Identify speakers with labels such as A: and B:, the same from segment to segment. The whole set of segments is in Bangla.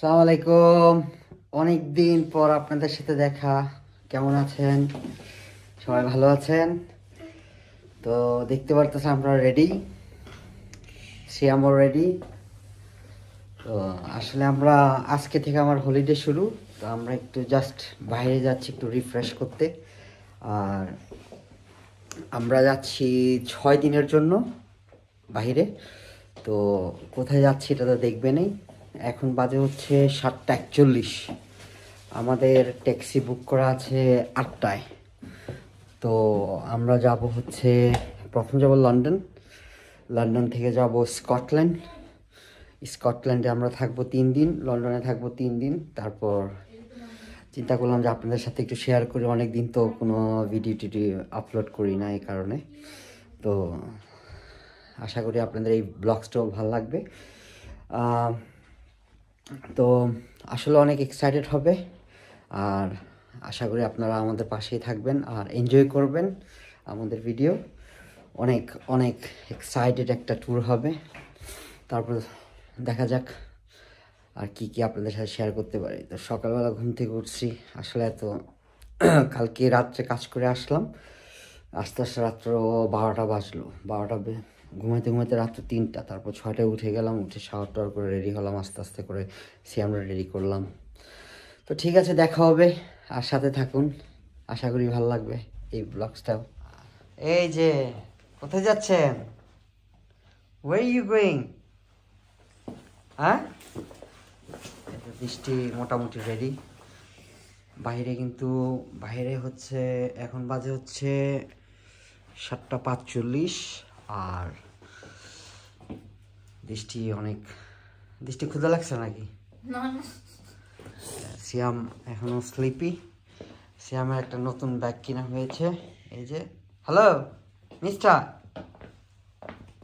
A: আসসালামু আলাইকুম। অনেক দিন পর আপনাদের সাথে দেখা। কেমন আছেন? সবাই ভালো আছেন তো? দেখতে পারতেছেন আমরা রেডি, সিয়ামও রেডি। তো আসলে আমরা আজকে থেকে আমার হলিডে শুরু। তো আমরা একটু জাস্ট বাইরে যাচ্ছি একটু রিফ্রেশ করতে। আর আমরা যাচ্ছি 6 দিনের জন্য বাইরে। তো কোথায় যাচ্ছি এটা তো দেখবেনই। এখন বাজে হচ্ছে 7টা 41। আমাদের ট্যাক্সি বুক করা আছে 8টায়। তো আমরা যাব হচ্ছে, প্রথম যাব লন্ডন, লন্ডন থেকে যাব স্কটল্যান্ড। স্কটল্যান্ডে আমরা থাকবো 3 দিন, লন্ডনে থাকবো 3 দিন। তারপর চিন্তা করলাম যে আপনাদের সাথে একটু শেয়ার করি, অনেক দিন তো কোনো ভিডিও টিডিও আপলোড করি না এই কারণে। তো আশা করি আপনাদের এই ব্লগসটাও ভালো লাগবে। তো আসলে অনেক এক্সাইটেড হবে। আর আশা করি আপনারা আমাদের পাশেই থাকবেন আর এনজয় করবেন আমাদের ভিডিও। অনেক অনেক এক্সাইটেড একটা ট্যুর হবে। তারপর দেখা যাক আর কি কি আপনাদের সাথে শেয়ার করতে পারি। তো সকালবেলা ঘুম থেকে উঠছি, আসলে এত কালকে রাত্রে কাজ করে আসলাম, আস্তে আস্তে রাত্র 12টা বাজলো। ঘুমাইতে ঘুমাইতে রাত্র 3টা। তারপর 6টায় উঠে গেলাম, উঠে শাওয়ার টাওয়ার করে রেডি হলাম, আস্তে আস্তে করে আমরা রেডি করলাম। তো ঠিক আছে, দেখা হবে আর সাথে থাকুন, আশা করি ভালো লাগবে এই ব্লগসটাও। এই যে কোথায় যাচ্ছেন? Where you going? হ্যাঁ, বৃষ্টি মোটামুটি রেডি। বাইরে কিন্তু বাইরে হচ্ছে এখন বাজে হচ্ছে 7টা 45। আর বৃষ্টি ক্ষুধা লাগছে নাকি? সিয়াম এখনো স্লিপি। সিয়ামের একটা নতুন ব্যাগ কিনা হয়েছে, এই যে। Hello mister,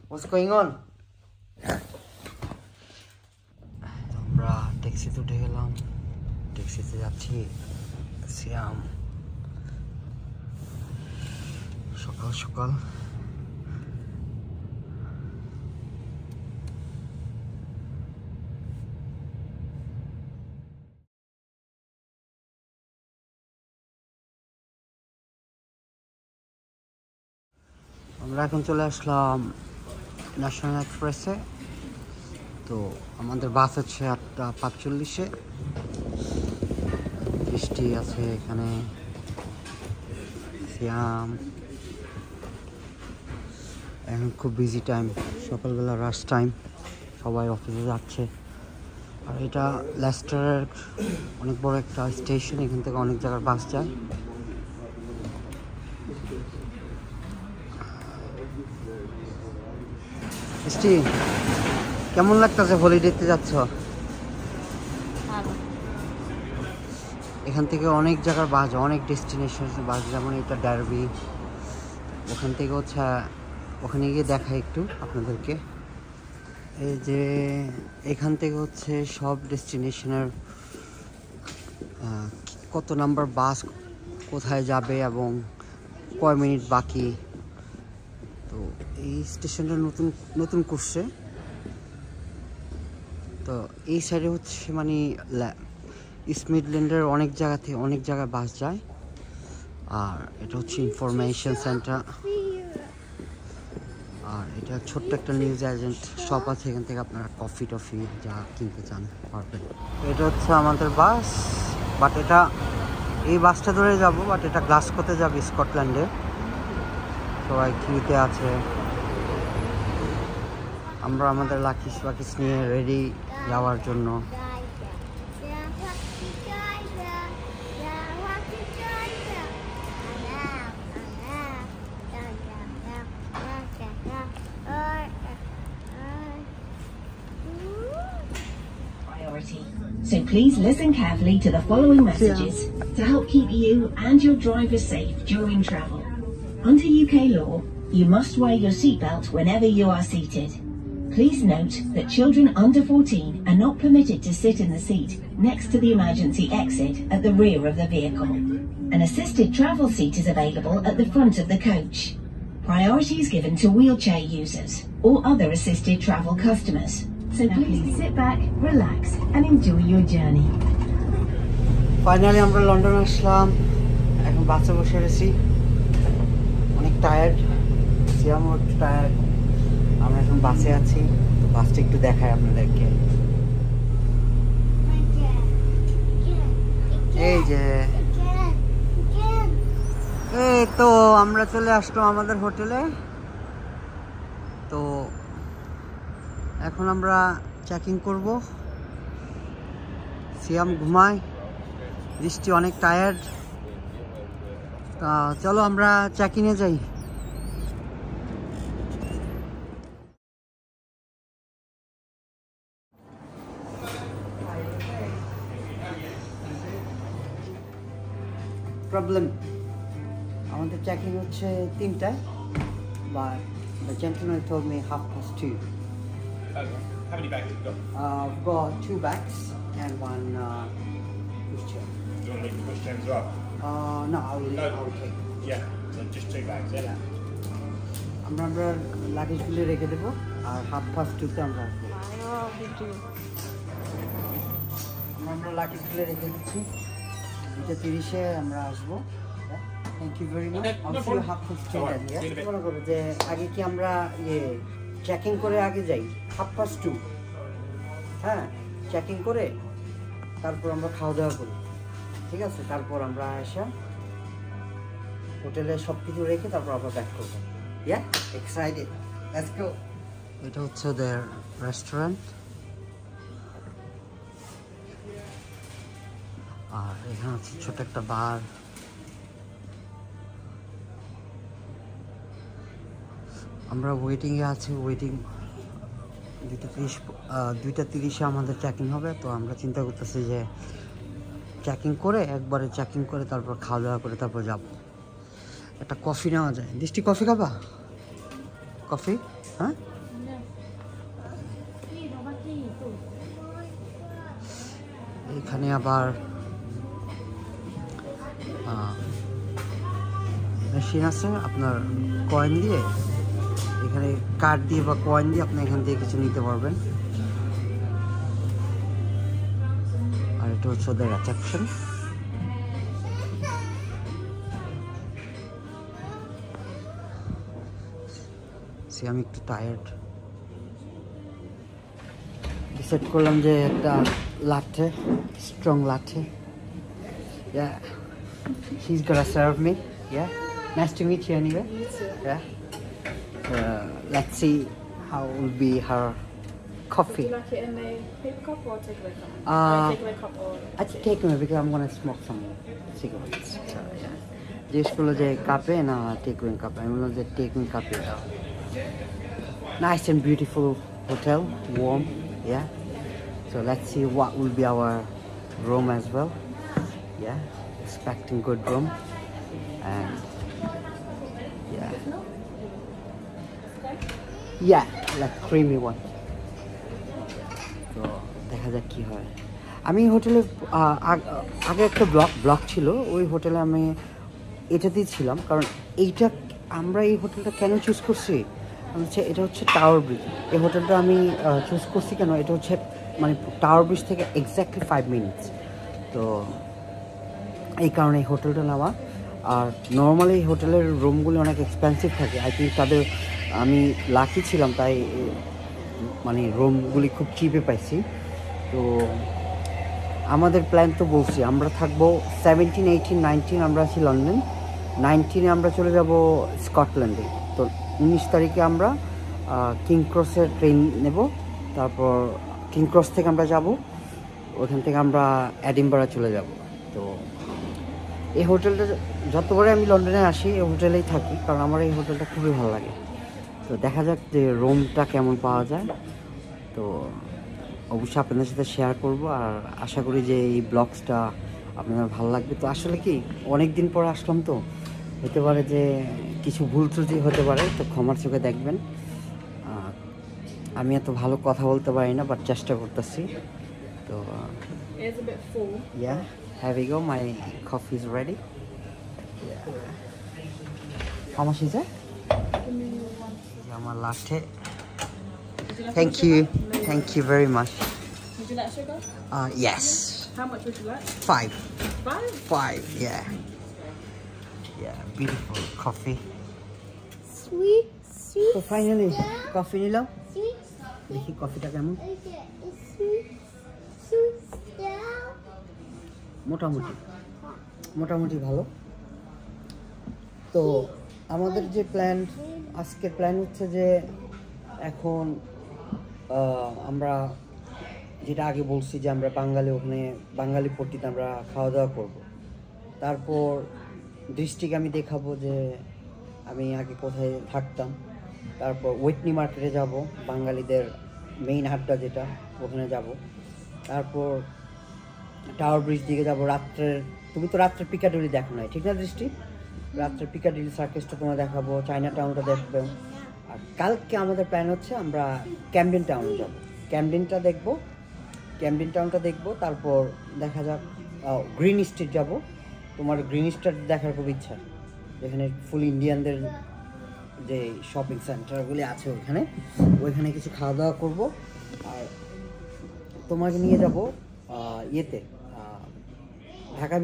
A: what's going on? আমরা ট্যাক্সিতে উঠে গেলাম, ট্যাক্সিতে যাচ্ছি। সিয়াম সকাল সকাল আমরা এখন চলে আসলাম ন্যাশনাল এক্সপ্রেসে। তো আমাদের বাস হচ্ছে 8টা 45-এ। বৃষ্টি আছে এখানে। সিয়াম এখন খুব বিজি টাইম, সকালবেলা রাশ টাইম, সবাই অফিসে যাচ্ছে। আর এটা লেস্টারের অনেক বড় একটা স্টেশন, এখান থেকে অনেক জায়গার বাস যায়। বৃষ্টি কেমন লাগতেছে? হলিডেতে যাচ্ছ? এখান থেকে অনেক জায়গার বাস, অনেক ডেস্টিনেশন বাস, যেমন এটা ডারবি। ওখান থেকে হচ্ছে, ওখানে গিয়ে দেখাই একটু আপনাদেরকে। এই যে এখান থেকে হচ্ছে সব ডেস্টিনেশনের কত নাম্বার বাস কোথায় যাবে এবং কয় মিনিট বাকি। তো এই স্টেশনটা নতুন নতুন করছে। তো এই সাইডে হচ্ছে মানে ইস্ট মিডল্যান্ডের অনেক জায়গা থেকে অনেক জায়গায় বাস যায়। আর এটা হচ্ছে ইনফরমেশন সেন্টার। আর এটা ছোট্ট একটা নিউজ এজেন্ট শপ আছে, এখান থেকে আপনারা কফি টফি যা কিনতে চান পারবেন। এটা হচ্ছে আমাদের বাস, বাট এটা এই বাসটা ধরে যাব, বাট এটা গ্লাসগোতে যাবে স্কটল্যান্ডে। সবাই কিউতে আছে, আমরা আমাদের লাকিস বাকিস নিয়ে রেডি যাওয়ার জন্য।
B: So please listen carefully to the following messages to help keep you and your driver safe during travel. Under UK law, you must wear your seatbelt whenever you are seated. Please note that children under 14 are not permitted to sit in the seat next to the emergency exit at the rear of the vehicle. An assisted travel seat is available at the front of the coach. Priority is given to wheelchair users or other assisted travel customers. So please sit back, relax, and enjoy your journey.
A: Finally আমরা লন্ডন আসলাম, এখন বাসে বসে রয়েছি, অনেক টায়ার্ড, সিয়ামও একটু টায়ার্ড, আমরা এখন বাসে আছি। তো বাসটা একটু দেখাই আপনাদেরকে, এই যে এই তো আমরা চলে আসলাম আমাদের হোটেলে। তো এখন আমরা চেকিং করব। সিয়াম ঘুমায়, দৃষ্টি অনেক টায়ার্ড। তা চলো আমরা চেকিংয়ে যাই। প্রবলেম, আমাদের চেকিং হচ্ছে 3টায়, but the gentleman told me 2:30.
C: Okay. How many bags have you got?
A: I've got 2 bags and 1 pushchair.
C: Do you want to make the push chain as well?
A: No, I'll take.
C: Yeah. So just 2 bags, yeah?
A: আমরা লাগেজগুলো রেখে দেবো, আর 2:30 আমরা আসবো। আমরা লাগেজগুলো রেখে দিচ্ছি, 2:30 আমরা আসবো। Thank you very much. অবশ্যই 2:30 মনে করবো যে আগে কি আমরা চেকিং করে আগে যাই 2:30, হ্যাঁ, চেকিং করে তারপর আমরা খাওয়া দাওয়া করি, ঠিক আছে? তারপর আমরা এসে হোটেলে সব কিছু রেখে তারপর আবার ব্যাক করবো। Yeah, excited. Let's go. এটা হচ্ছে ওদের রেস্টুরেন্ট, আর এখানে হচ্ছে ছোট একটা বার। আমরা ওয়েটিংয়ে আছি, ওয়েটিং 2:30 আমাদের চেকিং হবে। তো আমরা চিন্তা করতেছি যে চেকিং করে একবারে চেকিং করে তারপর খাওয়া দাওয়া করে তারপর যাব। একটা কফি নেওয়া যায়। দৃষ্টি কফি খাবা? কফি, হ্যাঁ? এখানে আবার মেশিন আছে, আপনার কয়েন দিয়ে, এখানে কার্ড দিয়ে বা কয়েন দিয়ে আপনি এখান থেকে কিছু নিতে পারবেন। আর এটা হচ্ছে ওদের রিসেপশন। আমি একটু টায়ার্ড, ডিসাইড করলাম যে একটা লাটে, strong লাটে। Yeah, she's gonna serve me. Yeah, nice to meet you anyway. Yeah, let's see how will be her coffee.
D: Would you like it in a paper cup or takeaway cup? Takeaway cup or
A: I take me because I'm gonna smoke some cigarettes. So yeah, জিজ্ঞেস করলো যে কাপে না টেকওয়ে কাপে, আমি বললাম যে টেকওয়ে কাপে দাও। Nice and beautiful hotel, warm, yeah. So let's see what will be our room as well. Yeah, expecting good room, and yeah, like creamy one. So দেখা যাক কি হয়। আমি হোটেলে আগে একটা ব্লক ছিল, ওই হোটেলে আমি এটাতেই ছিলাম, কারণ এইটা আমরা এই হোটেলটা কেন চুজ করছি হচ্ছে, এটা হচ্ছে টাওয়ার ব্রিজ। এই হোটেলটা আমি চুজ করছি কেন, এটা হচ্ছে মানে টাওয়ার ব্রিজ থেকে এক্স্যাক্টলি 5 মিনিটস। তো এই কারণে এই হোটেলটা নেওয়া। আর নর্মালি এই হোটেলের রুমগুলি অনেক এক্সপেন্সিভ থাকে, আই থিঙ্ক তাদের, আমি লাকি ছিলাম তাই মানে রুমগুলি খুব চিপে পাইছি। তো আমাদের প্ল্যান তো বলছি আমরা থাকবো 17, 18, 19 আমরা আছি লন্ডন, 19-এ আমরা চলে যাব স্কটল্যান্ডে। তো 19 তারিখে আমরা কিং ক্রসের ট্রেন নেব, তারপর কিং ক্রস থেকে আমরা যাব, ওখান থেকে আমরা এডিনবরা চলে যাব। তো এই হোটেলটা যতবারে আমি লন্ডনে আসি এই হোটেলেই থাকি, কারণ আমার এই হোটেলটা খুবই ভালো লাগে। তো দেখা যাক যে রুমটা কেমন পাওয়া যায়। তো অবশ্যই আপনাদের সাথে শেয়ার করব, আর আশা করি যে এই ব্লগসটা আপনাদের ভালো লাগবে। তো আসলে কি অনেক দিন পর আসলাম, তো হতে পারে যে কিছু ভুল ত্রুটি হতে পারে, তো ক্ষমার চোখে দেখবেন। আমি এত ভালো কথা বলতে পারি না, বাট চেষ্টা করতেছি। তো
D: It's a bit full.
A: yeah, here we go, my coffee is ready. How much is it? আমার লাঠে Thank
D: any
A: you.
D: sugar? No.
A: Thank you very much.
D: Would you like sugar?
A: Yes.
D: How much would you like?
A: 5.
D: 5?
A: 5, yeah. Yeah, beautiful coffee.
E: Sweet, sweet.
A: So finally, coffee নিলাম।
E: Sweet.
A: দেখি কফিটা কেমন।
E: Sweet, sweet.
A: মোটামুটি ভালো। তো আমাদের যে প্ল্যান, আজকের প্ল্যান হচ্ছে যে এখন আমরা যেটা আগে বলছি যে আমরা ওখানে বাঙালি পট্টিতে আমরা খাওয়া দাওয়া করবো। তারপর ডিস্ট্রিক্ট আমি দেখাবো যে আমি আগে কোথায় থাকতাম। তারপর ওয়েটনি মার্কেটে যাব, বাঙালিদের মেইন হাটটা যেটা, ওখানে যাব। তারপর টাওয়ার ব্রিজ দিকে যাব। তুমি তো রাত্রে পিকাডিলি দেখো নাই, ঠিক না দৃষ্টি? রাত্রে পিকাডিলি সার্কেসটা তোমার দেখাবো, চায়না টাউনটা দেখবে। আর কালকে আমাদের প্ল্যান হচ্ছে আমরা ক্যামডেন টাউনে যাব, ক্যামডেন টাউনটা দেখবো। তারপর দেখা যাক গ্রিন স্ট্রিট যাব। তোমার গ্রিন স্ট্রিট দেখার খুব ইচ্ছা, যেখানে ফুল ইন্ডিয়ানদের যে শপিং সেন্টারগুলি আছে ওইখানে কিছু খাওয়া দাওয়া করবো। আর তোমাকে নিয়ে যাব ইয়েতে, ঢাকা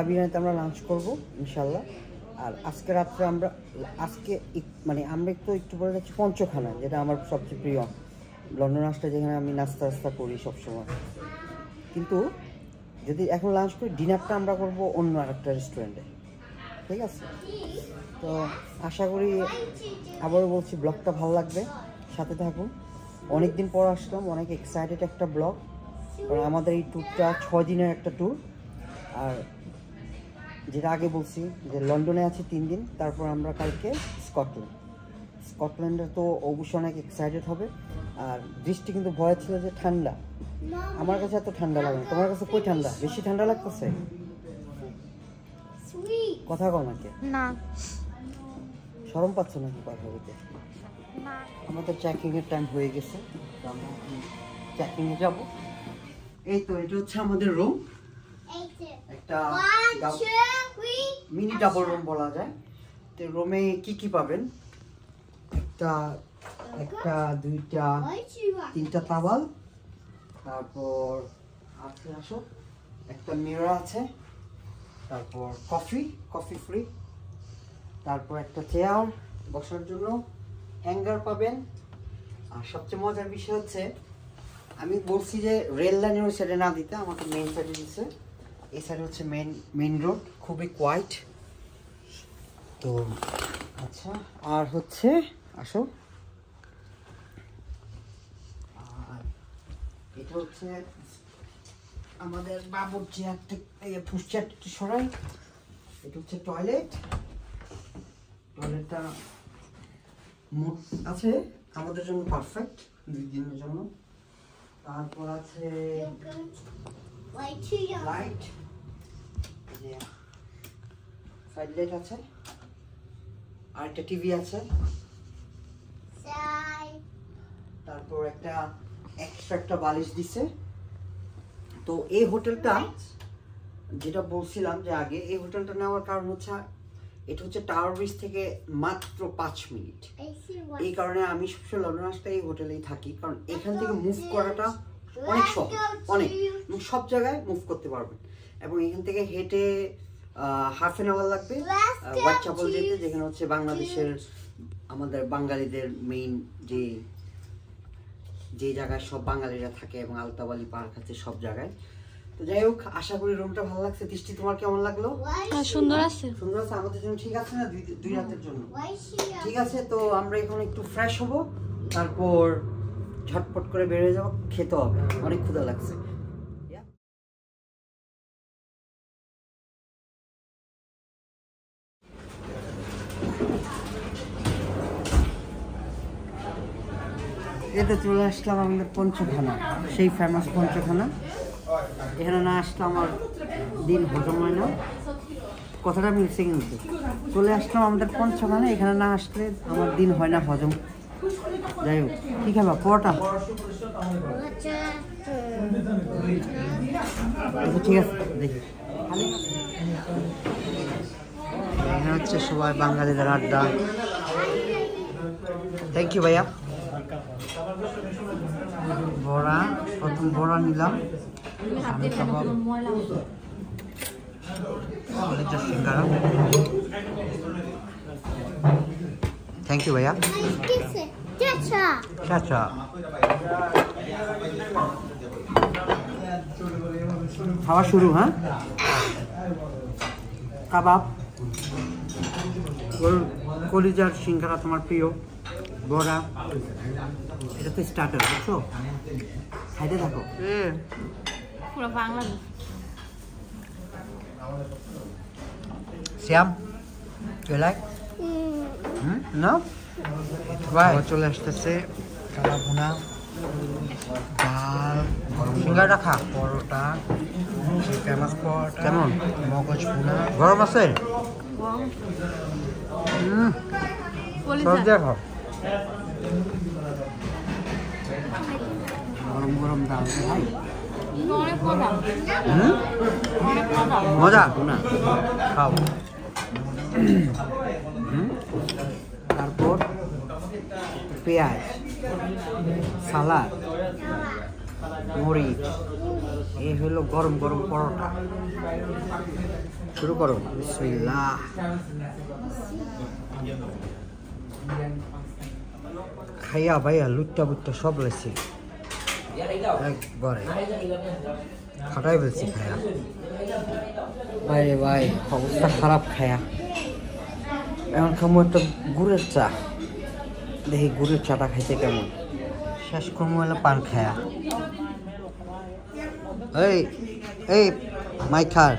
A: বিরিয়ানিতে আমরা লাঞ্চ করব ইনশাল্লাহ। আর আজকে রাত্রে আমরা আমরা একটু পরে যাচ্ছি পঞ্চখানা, যেটা আমার সবচেয়ে প্রিয় লন্ডন আসলে, যেখানে আমি নাস্তা করি সবসময়। কিন্তু যদি এখন লাঞ্চ করি, ডিনারটা আমরা করব অন্য আরেকটা রেস্টুরেন্টে, ঠিক আছে? তো আশা করি, আবারও বলছি, ব্লগটা ভালো লাগবে, সাথে থাকুন। অনেকদিন পর আসলাম, অনেক এক্সাইটেড একটা ব্লগ, কারণ আমাদের এই ট্যুরটা 6 দিনের একটা ট্যুর। আর যেটা আগে বলছি যে লন্ডনে আছি 3 দিন, তারপর আমরা কালকে স্কটল্যান্ডে তো অবশ্যই অনেক এক্সাইটেড হবে। আর বৃষ্টি কিন্তু ভয় ছিল যে ঠান্ডা, আমার কাছে এত ঠান্ডা লাগে না। তোমার কাছে কই ঠান্ডা? বেশি ঠান্ডা লাগতেছে? কথা কও নাকি?
E: না,
A: শরম পাচ্ছ নাকি কথা বলতে?
E: না।
A: আমাদের চেকিং এর টাইম হয়ে গেছে, তো আমরা চেকিং এ যাব। এই তো এটা হচ্ছে আমাদের রুম, একটা মিনি ডাবল রুম বলা যায়। তো রুমে কি পাবেন? একটা 2টা 3টা তাওয়াল, তারপর আছে একটা মিরর আছে, তারপর কফি ফ্রি, তারপর একটা চেয়ার বসার জন্য, হ্যাঙ্গার পাবেন। আর সবচেয়ে মজার বিষয় হচ্ছে, আমি বলছি যে রেল লাইনের ওই সাইডে না দিতে, আমাকে মেইন সাইডে দিচ্ছে। এই সাইডে হচ্ছে মেইন রোড, খুবই কোয়াইট। তো আচ্ছা, আর হচ্ছে আসো, আর এটা হচ্ছে আমাদের বাবুর চেয়ারটা, ফুসচারটা সরাই। এটা হচ্ছে টয়লেটটা আছে আমাদের জন্য পারফেক্ট 2 দিনের জন্য। তারপর আছে লাইট, সাইড লাইট আছে, আর একটা টিভি আছে। তারপর একটা বালিশ দিছে। তো এই হোটেলটা, যেটা বলছিলাম যে আগে, এই হোটেলটা নেওয়ার কারণ হচ্ছে, এটা হচ্ছে টাওয়ার ব্রিজ থেকে মাত্র 5 মিনিট। এই কারণে আমি সবসময় লন্ডন আসলে এই হোটেলেই থাকি, কারণ এখান থেকে মুভ করাটা অনেক সহজ, সব জায়গায় মুভ করতে পারবেন। এবং এখান থেকে হেঁটে হাফ এন আওয়ার লাগবে হোয়াইট চ্যাপেল যেতে, যেখানে হচ্ছে বাংলাদেশের আমাদের বাঙালিদের মেইন যে জায়গায় সব বাঙালিরা থাকে, এবং আলতাবালি পার্ক আছে সব জায়গায়। তো যাই হোক, আশা করি রুমটা ভালো লাগছে। দৃষ্টি, তোমার কেমন লাগলো?
E: সুন্দর আছে।
A: আমাদের জন্য ঠিক আছে না? 2 রাতের জন্য ঠিক আছে। তো আমরা এখন একটু ফ্রেশ হব, তারপর ঝটপট করে বের হয়ে যাবো, খেতে হবে, অনেক ক্ষুধা লাগছে। এতে চলে আসলাম আমাদের পঞ্চখানা, সেই ফেমাস পঞ্চখানা। এখানে না আসলে আমার দিন হজম হয় না, কথাটা মিলছে কিন্তু। চলে আসলাম আমাদের পঞ্চখানা, এখানে না আসলে আমার দিন হয় না হজম। যাই হোক, কি খাবা? পরোটা? ঠিক আছে, দেখি। এখানে হচ্ছে সবাই বাঙালিদের আড্ডা। থ্যাংক ইউ ভাইয়া। বড়া, প্রথম বড়া নিলাম, আমি কাবাব, কলিজার সিঙ্গারা। থ্যাংক ইউ ভাইয়া। আচ্ছা, খাওয়া শুরু। হ্যাঁ, কাবাব, কলিজার সিঙ্গারা তোমার প্রিয়, বড়া, এটা তো স্টার্টার, বুঝছো? সাইডে থাকো।
E: পুরো বাংলাদেশ।
A: শ্যাম, you like? No? খাবার চলে আসতেছে, কালা ভুনা, ডাল, সিঙ্গারা খা, পরোটা, ফেমাস পরোটা, কেমন মগজ ভুনা, গরম আছে? সব দিয়ে খাও। গরম গরম ডাল ভাই,
E: অনেক মজা।
A: মজা না, খাও। তারপর পেঁয়াজ, সালাদ, মরিচ, এই হলো গরম গরম পরোটা। শুরু করো, বিসমিল্লাহ। খাইয়া ভাইয়া লুটটা বুটটা সব লেছি একবারে, খাটাই ফেলছি খায়া। ভাই ভাই অবস্থা খারাপ খায়া। এখন খামো একটা গুড়ের চা, দেখি গুড়ের চাটা খাইতে কেমন। শেষ করবো হলো পান খায়া। এই এই মাইখার,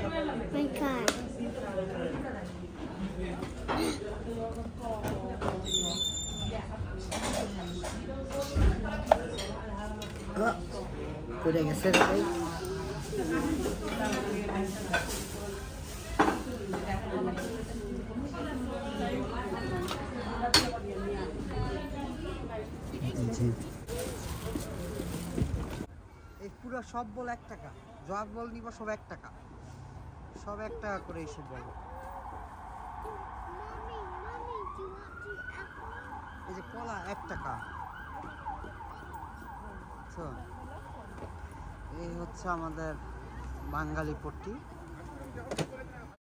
A: করে গেছে রে ভাই। এই পুরো সব বল 1 টাকা, জগ বল নিব সব 1 টাকা, সব 1 টাকা করে এইসব বল। এই যে কলা 1 টাকা। এই হচ্ছে আমাদের বাঙালি পট্টি।